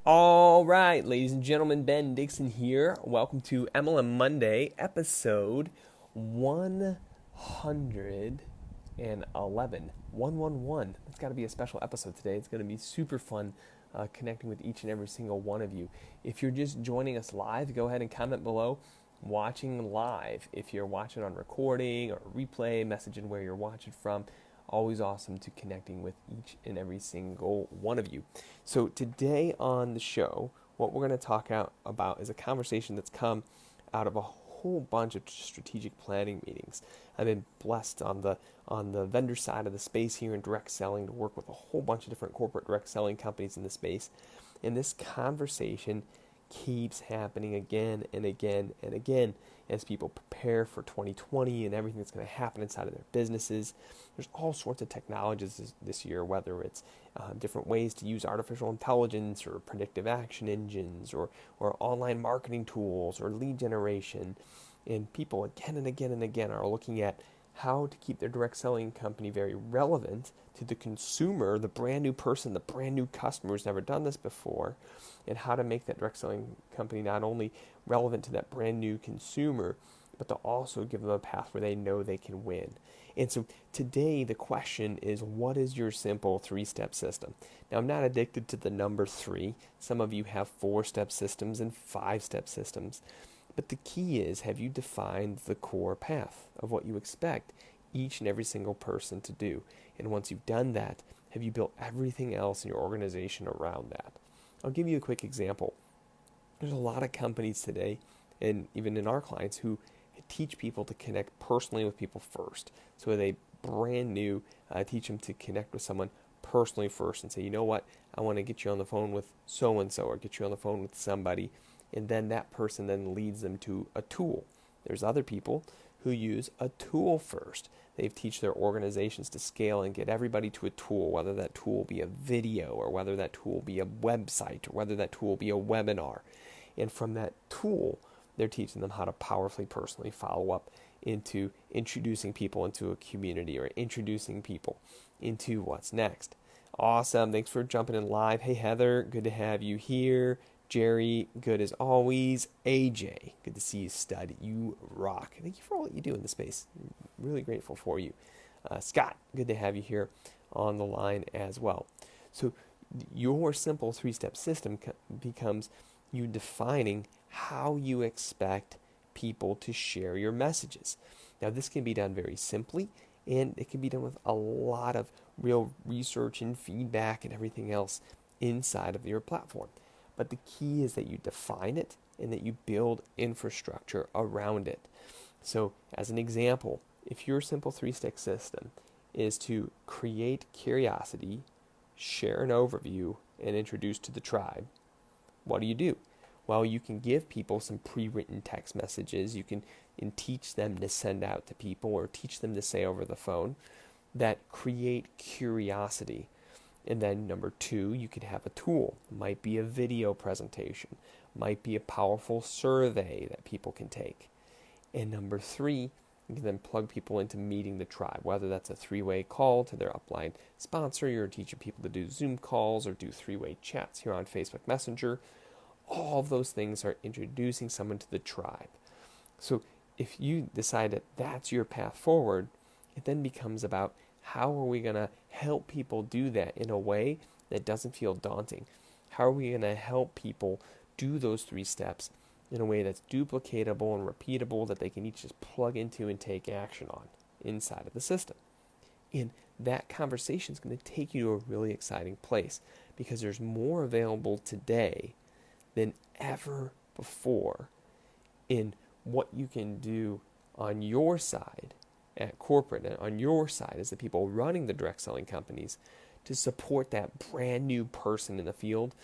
All right, ladies and gentlemen, Ben Dixon here. Welcome to MLM Monday, episode 111. 111. It's got to be a special episode today. It's going to be super fun connecting with each and every single one of you. If you're just joining us live, go ahead and comment below. Watching live. If you're watching on recording or replay, messaging where you're watching from. Always awesome to connecting with each and every single one of you. So today on the show, what we're going to talk about is a conversation that's come out of a whole bunch of strategic planning meetings. I've been blessed on the vendor side of the space here in direct selling to work with a whole bunch of different corporate direct selling companies in the space. And this conversation keeps happening again and again and again as people prepare for 2020 and everything that's going to happen inside of their businesses. There's all sorts of technologies this year, whether it's different ways to use artificial intelligence or predictive action engines or online marketing tools or lead generation. And people again and again and again are looking at how to keep their direct selling company very relevant to the consumer, the brand new person, the brand new customer who's never done this before, and how to make that direct selling company not only relevant to that brand new consumer, but to also give them a path where they know they can win. And so today the question is, what is your simple three-step system? Now, I'm not addicted to the number three. Some of you have four-step systems and five-step systems. But the key is, have you defined the core path of what you expect each and every single person to do? And once you've done that, have you built everything else in your organization around that? I'll give you a quick example. There's a lot of companies today, and even in our clients, who teach people to connect personally with people first. So they brand new, teach them to connect with someone personally first and say, you know what, I want to get you on the phone with so-and-so or get you on the phone with somebody. And then that person then leads them to a tool. There's other people who use a tool first. They teach their organizations to scale and get everybody to a tool, whether that tool be a video or whether that tool be a website or whether that tool be a webinar. And from that tool, they're teaching them how to powerfully, personally follow up into introducing people into a community or introducing people into what's next. Awesome. Thanks for jumping in live. Hey, Heather, good to have you here. Jerry, good as always. AJ, good to see you, stud. You rock. Thank you for all that you do in the space. Really grateful for you. Scott, good to have you here on the line as well. So your simple three-step system becomes you defining how you expect people to share your messages. Now, this can be done very simply, and it can be done with a lot of real research and feedback and everything else inside of your platform. But the key is that you define it and that you build infrastructure around it. So, as an example, if your simple three-step system is to create curiosity, share an overview, and introduce to the tribe, what do? Well, you can give people some pre-written text messages. You can teach them to send out to people or teach them to say over the phone that create curiosity. And then number two, you could have a tool. It might be a video presentation, might be a powerful survey that people can take. And number three, you can then plug people into meeting the tribe, whether that's a three-way call to their upline sponsor, you're teaching people to do Zoom calls or do three-way chats here on Facebook Messenger. All of those things are introducing someone to the tribe. So if you decide that that's your path forward, it then becomes about how are we going to help people do that in a way that doesn't feel daunting? How are we going to help people do those three steps in a way that's duplicatable and repeatable that they can each just plug into and take action on inside of the system? And that conversation is going to take you to a really exciting place because there's more available today than ever before in what you can do on your side at corporate and on your side as the people running the direct selling companies to support that brand new person in the field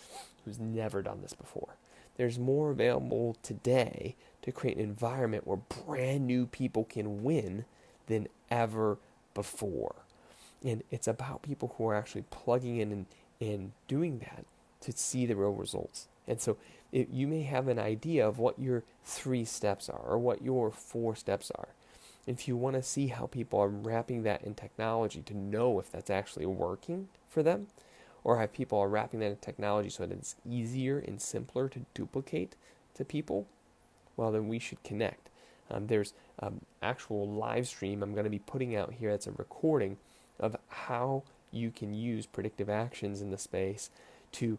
who's never done this before. There's more available today to create an environment where brand new people can win than ever before. And it's about people who are actually plugging in and doing that to see the real results. And so you may have an idea of what your 3 steps are or what your 4 steps are. If you want to see how people are wrapping that in technology to know if that's actually working for them, or have people are wrapping that in technology so that it's easier and simpler to duplicate to people, well, then we should connect. There's actual live stream I'm going to be putting out here. That's a recording of how you can use predictive actions in the space to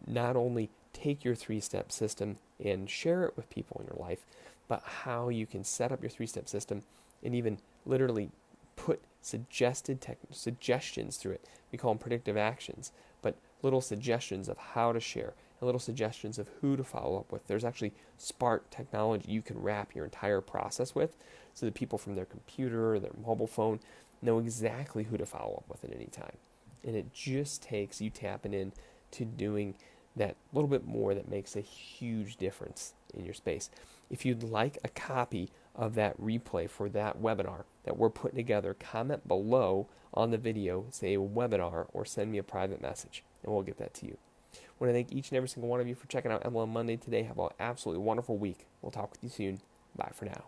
not only take your three-step system and share it with people in your life, but how you can set up your three-step system and even literally put suggestions through it. We call them predictive actions, but little suggestions of how to share and little suggestions of who to follow up with. There's actually smart technology you can wrap your entire process with so that people from their computer or their mobile phone know exactly who to follow up with at any time. And it just takes you tapping in to doing that little bit more that makes a huge difference in your space. If you'd like a copy of that replay for that webinar that we're putting together, comment below on the video, say webinar, or send me a private message, and we'll get that to you. I want to thank each and every single one of you for checking out MLM Monday today. Have an absolutely wonderful week. We'll talk with you soon. Bye for now.